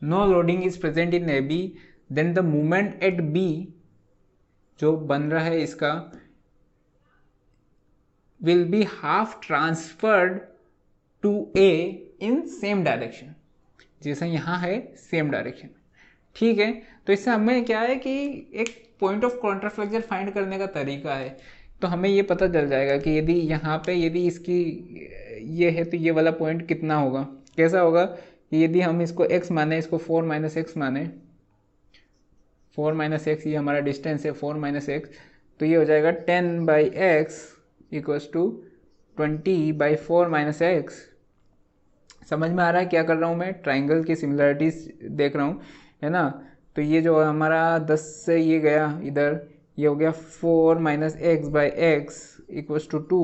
no loading is present in A B, then the moment at B जो बन रहा है इसका will be half transferred to A in same direction, जैसा यहाँ है सेम डायरेक्शन, ठीक है। तो इससे हमें क्या है कि एक पॉइंट ऑफ कॉन्ट्राफ्लेक्चर फाइंड करने का तरीका है। तो हमें ये पता चल जाएगा कि यदि यहाँ पे यदि इसकी ये है तो ये वाला पॉइंट कितना होगा, कैसा होगा कि यदि हम इसको x माने, इसको 4 माइनस एक्स माने, 4 माइनस एक्स ये हमारा डिस्टेंस है 4 माइनस एक्स, तो ये हो जाएगा 10 by x equals to 20 by 4 minus x. समझ में आ रहा है क्या कर रहा हूँ मैं, ट्राइंगल की सिमिलरिटीज देख रहा हूँ, है ना। तो ये जो हमारा 10 से ये गया इधर, ये हो गया 4 minus x by x equals to 2,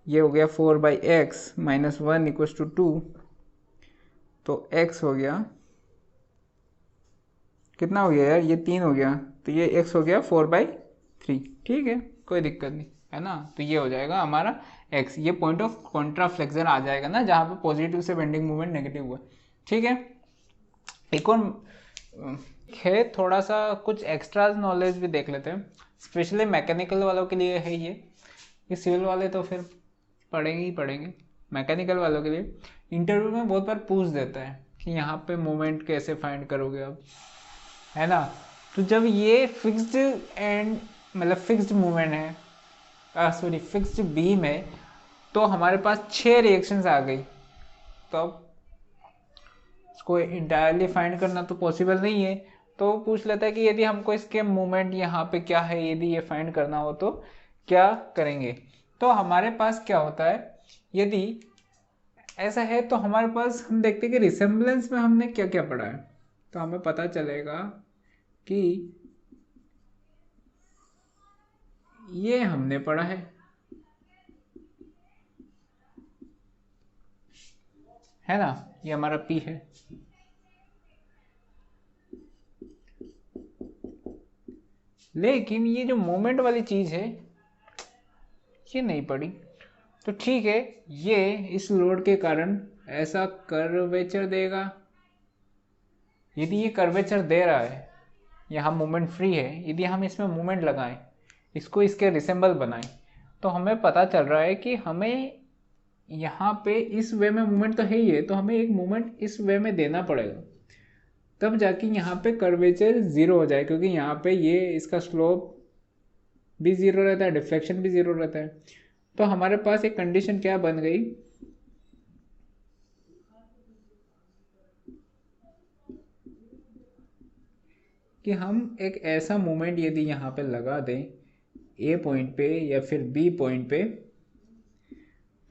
ये हो गया 4 by x minus 1 equals to 2, तो x हो गया कितना हो गया यार, ये 3 हो गया, तो ये x हो गया 4/3, ठीक है, कोई दिक्कत नहीं है ना। तो ये हो जाएगा हमारा x, ये पॉइंट ऑफ कॉन्ट्राफ्लेक्शन आ जाएगा ना, जहाँ पे पॉजिटिव से बेंडिंग मोमेंट नेगेटिव हुआ, ठीक है। एक और है, थोड़ा सा कुछ एक्स्ट्रा नॉलेज भी देख लेते हैं, स्पेशली मैकेनिकल वालों के लिए है ये सिविल वाले तो फिर पढ़ेंगे ही पढ़ेंगे, मैकेनिकल वालों के लिए इंटरव्यू में बहुत बार पूछ देता है कि यहाँ पे मोमेंट कैसे फाइंड करोगे अब, है ना। तो जब ये फिक्स्ड एंड मतलब फिक्स्ड मूवमेंट है, सॉरी फिक्स्ड बीम है, तो हमारे पास 6 रिएक्शंस आ गई, तो अब इसको इंटायरली फाइंड करना तो पॉसिबल नहीं है। तो पूछ लेता है कि यदि हमको इसके मूवमेंट यहाँ पे क्या है, यदि ये फाइंड करना हो तो क्या करेंगे। तो हमारे पास क्या होता है, यदि ऐसा है तो हमारे पास हम देखते हैं कि रिसेम्बलेंस में हमने क्या क्या पढ़ा है, तो हमें पता चलेगा कि ये हमने पढ़ा है ना, ये हमारा P है। लेकिन ये जो मोमेंट वाली चीज है ये नहीं पड़ी, तो ठीक है, ये इस लोड के कारण ऐसा कर्वेचर देगा। यदि ये कर्वेचर दे रहा है, यहाँ मोमेंट फ्री है, यदि हम इसमें मोमेंट लगाएं, इसको इसके रिसेंबल बनाएं, तो हमें पता चल रहा है कि हमें यहाँ पे इस वे में मूवमेंट तो है ही है, तो हमें एक मूवमेंट इस वे में देना पड़ेगा, तब जाके यहाँ पे कर्वेचर जीरो हो जाए, क्योंकि यहाँ पे ये इसका स्लोप भी जीरो रहता है, डिफ्लेक्शन भी जीरो रहता है। तो हमारे पास एक कंडीशन क्या बन गई, कि हम एक ऐसा मूवमेंट यदि यहाँ पे लगा दें ए पॉइंट पे या फिर बी पॉइंट पे,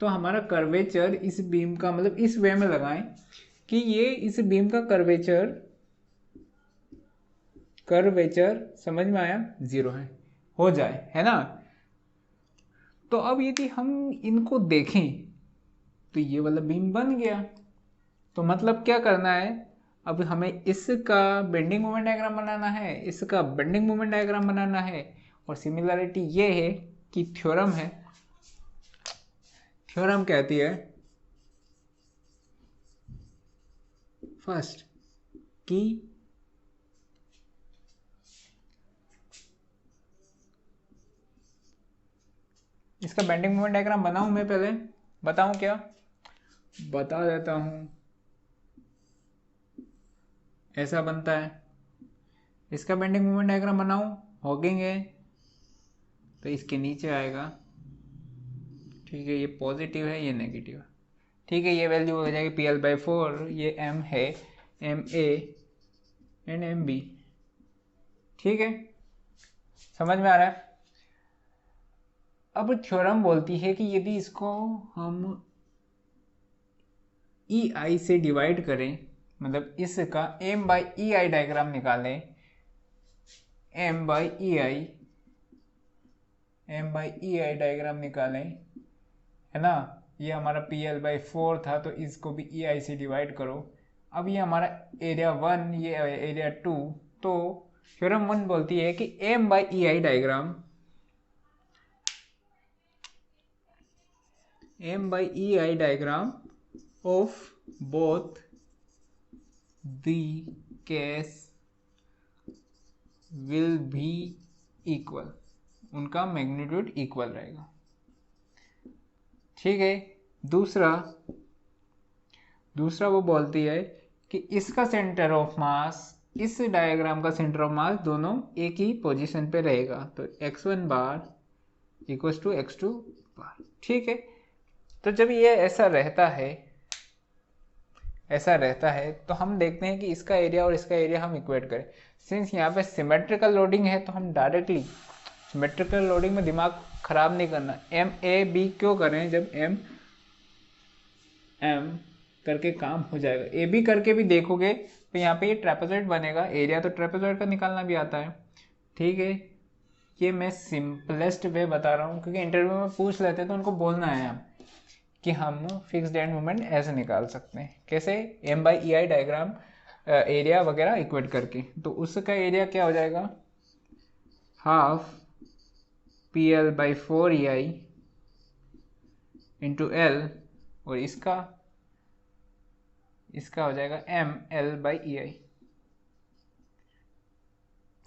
तो हमारा कर्वेचर इस बीम का मतलब इस वे में लगाएं कि ये इस बीम का कर्वेचर समझ में आया, जीरो हो जाए, है ना। तो अब यदि हम इनको देखें तो ये वाला बीम बन गया, तो मतलब क्या करना है, अब हमें इसका बेंडिंग मोमेंट डायग्राम बनाना है, इसका बेंडिंग मोमेंट डायग्राम बनाना है, और सिमिलरिटी ये है कि थ्योरम है, थ्योरम कहती है फर्स्ट कि इसका बेंडिंग मोमेंट डायग्राम बनाऊं मैं, पहले बताऊं क्या, बता देता हूं, ऐसा बनता है। इसका बेंडिंग मोमेंट डायग्राम बनाऊं, हॉकिंग है तो इसके नीचे आएगा, ठीक है, ये पॉजिटिव है ये नेगेटिव है, ठीक है, ये वैल्यू हो जाएगी PL/4, ये M है, MA एंड MB, ठीक है, समझ में आ रहा है। अब थ्योरम बोलती है कि यदि इसको हम EI से डिवाइड करें मतलब इसका M by E I diagram निकालें, M by E I diagram निकालें, है ना। ये हमारा पी एल बाई 4 था, तो इसको भी ई आई से डिवाइड करो। अब ये हमारा एरिया 1, ये एरिया 2, तो थ्योरम 1 बोलती है कि M by E I diagram, M by E I diagram of both the case will be equal, उनका मैग्नीट्यूड इक्वल रहेगा। ठीक है। दूसरा वो बोलती है कि इसका सेंटर ऑफ मास, इस डायग्राम का सेंटर ऑफ मास दोनों एक ही पोजीशन पे रहेगा, तो x1 bar equals to x2 बार। ठीक है। तो जब ये ऐसा रहता है तो हम देखते हैं कि इसका एरिया और इसका एरिया हम इक्वेट करें। सिंस यहाँ पे सिमेट्रिकल लोडिंग है तो हम डायरेक्टली सिमेट्रिकल लोडिंग में दिमाग खराब नहीं करना। एम ए बी क्यों करें जब एम एम करके काम हो जाएगा। ए बी करके भी देखोगे तो यहाँ पे ये ट्रेपेजॉइड बनेगा, एरिया तो ट्रेपेजॉइड का निकालना भी आता है। ठीक है। ये मैं सिंपलेस्ट वे बता रहा हूँ क्योंकि इंटरव्यू में पूछ लेते हैं तो उनको बोलना है कि हम फिक्स्ड एंड मोमेंट ऐसे निकाल सकते हैं। कैसे? M by E I diagram area वगैरह इक्वेट करके। तो उसका एरिया क्या हो जाएगा, half P L by 4 E I into L, और इसका हो जाएगा M L by E I.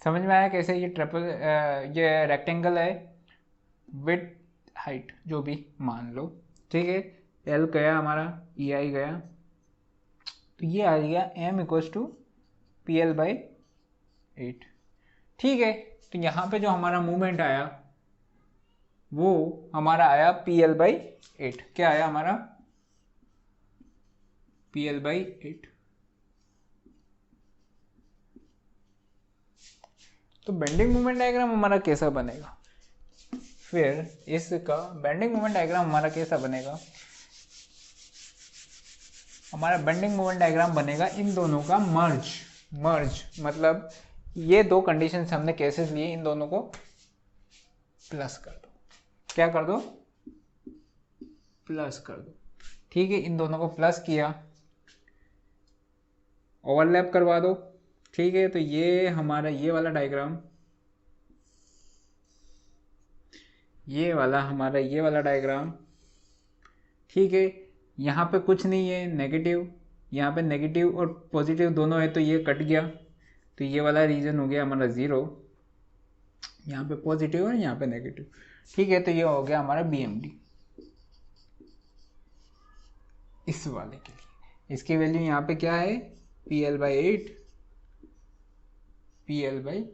समझ में आया कैसे? ये ट्रिपल ये रेक्टेंगल है, विथ हाइट जो भी मान लो। ठीक है। एल गया हमारा, ई आई गया, तो ये आ गया M equals to P L by 8। ठीक है। तो यहाँ पे जो हमारा मूवमेंट आया वो हमारा आया पी एल बाई 8। क्या आया हमारा? P L by 8। तो बेंडिंग मोमेंट डायग्राम हमारा कैसा बनेगा? फिर इसका बेंडिंग मोमेंट डायग्राम हमारा कैसा बनेगा? हमारा बेंडिंग मोमेंट डायग्राम बनेगा इन दोनों का मर्ज मतलब ये दो कंडीशंस हमने केसेस लिए, इन दोनों को प्लस कर दो। क्या कर दो? प्लस कर दो। ठीक है। इन दोनों को प्लस किया, ओवरलैप करवा दो। ठीक है। तो ये हमारा ये वाला डायग्राम, ये वाला डायग्राम। ठीक है। यहाँ पे कुछ नहीं है, नेगेटिव, यहाँ पे नेगेटिव और पॉजिटिव दोनों है तो ये कट गया, तो ये वाला रीजन हो गया हमारा 0। यहाँ पे पॉजिटिव और यहाँ पे नेगेटिव। ठीक है। तो ये हो गया हमारा BMD इस वाले के लिए। इसकी वैल्यू यहाँ पे क्या है? PL बाई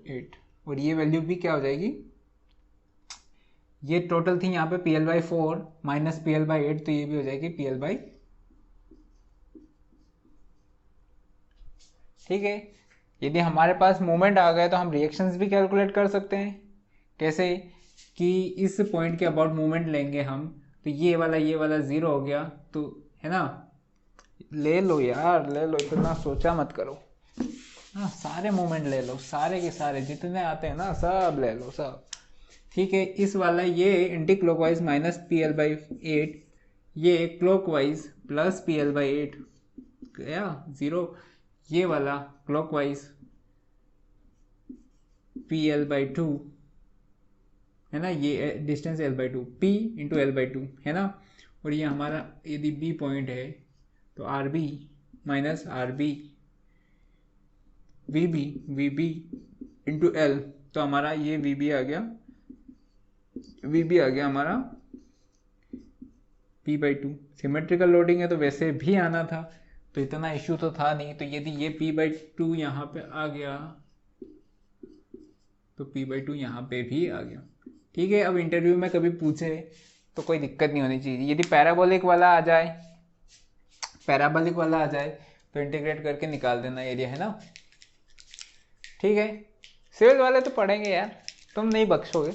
8, और ये वैल्यू भी क्या हो जाएगी? ये टोटल थी यहाँ पे PL by 4 minus PL by 8, तो ये भी हो जाएगी PL बाई। ठीक है। यदि हमारे पास मोमेंट आ गए तो हम रिएक्शंस भी कैलकुलेट कर सकते हैं। कैसे? कि इस पॉइंट के अबाउट मोमेंट लेंगे हम, तो ये वाला 0 हो गया, तो है ना, ले लो यार, ले लो, इतना सोचा मत करो। हाँ, सारे मोमेंट ले लो, सारे के सारे जितने आते हैं ना सब ले लो, सब। ठीक है। इस वाला ये anti clockwise minus PL by 8, ये क्लॉकवाइज प्लस PL बाई 8 गया 0। ये वाला क्लॉकवाइज PL बाई 2 है ना, ये distance L by 2, P into L by 2 है ना। और ये हमारा यदि B पॉइंट है तो RB minus RB VB into L, तो हमारा ये VB आ गया हमारा P बाई 2। सिमेट्रिकल लोडिंग है तो वैसे भी आना था, तो इतना इश्यू तो था नहीं। तो यदि ये P बाई 2 यहाँ पे आ गया तो P बाई 2 यहाँ पे भी आ गया। ठीक है। अब इंटरव्यू में कभी पूछे तो कोई दिक्कत नहीं होनी चाहिए। यदि पैराबोलिक वाला आ जाए तो इंटीग्रेट करके निकाल देना एरिया, है ना। ठीक है। सिविल वाले तो पढ़ेंगे यार, तुम नहीं बख्शोगे।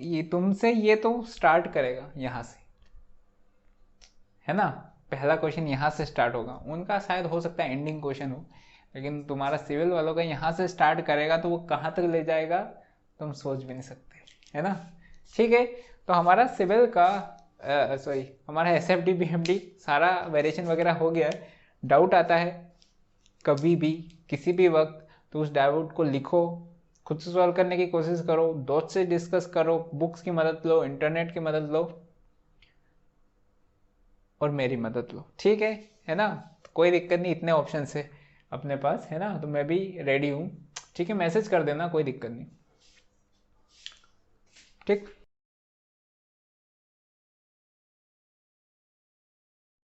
ये तुमसे ये तो स्टार्ट करेगा यहाँ से, है ना। पहला क्वेश्चन यहाँ से स्टार्ट होगा, उनका शायद हो सकता है एंडिंग क्वेश्चन हो, लेकिन तुम्हारा सिविल वालों का यहाँ से स्टार्ट करेगा तो वो कहाँ तक ले जाएगा तुम सोच भी नहीं सकते, है ना। ठीक है, तो हमारा सिविल का हमारा SFD BFD सारा वेरिएशन वगैरह हो गया है। डाउट आता है कभी भी किसी भी वक्त तो उस डाउट को लिखो, खुद से सॉल्व करने की कोशिश करो, दोस्त से डिस्कस करो, बुक्स की मदद लो, इंटरनेट की मदद लो और मेरी मदद लो, ठीक है ना। तो कोई दिक्कत नहीं, इतने ऑप्शन है अपने पास, है ना, तो मैं भी रेडी हूँ। ठीक है, मैसेज कर देना, कोई दिक्कत नहीं। ठीक।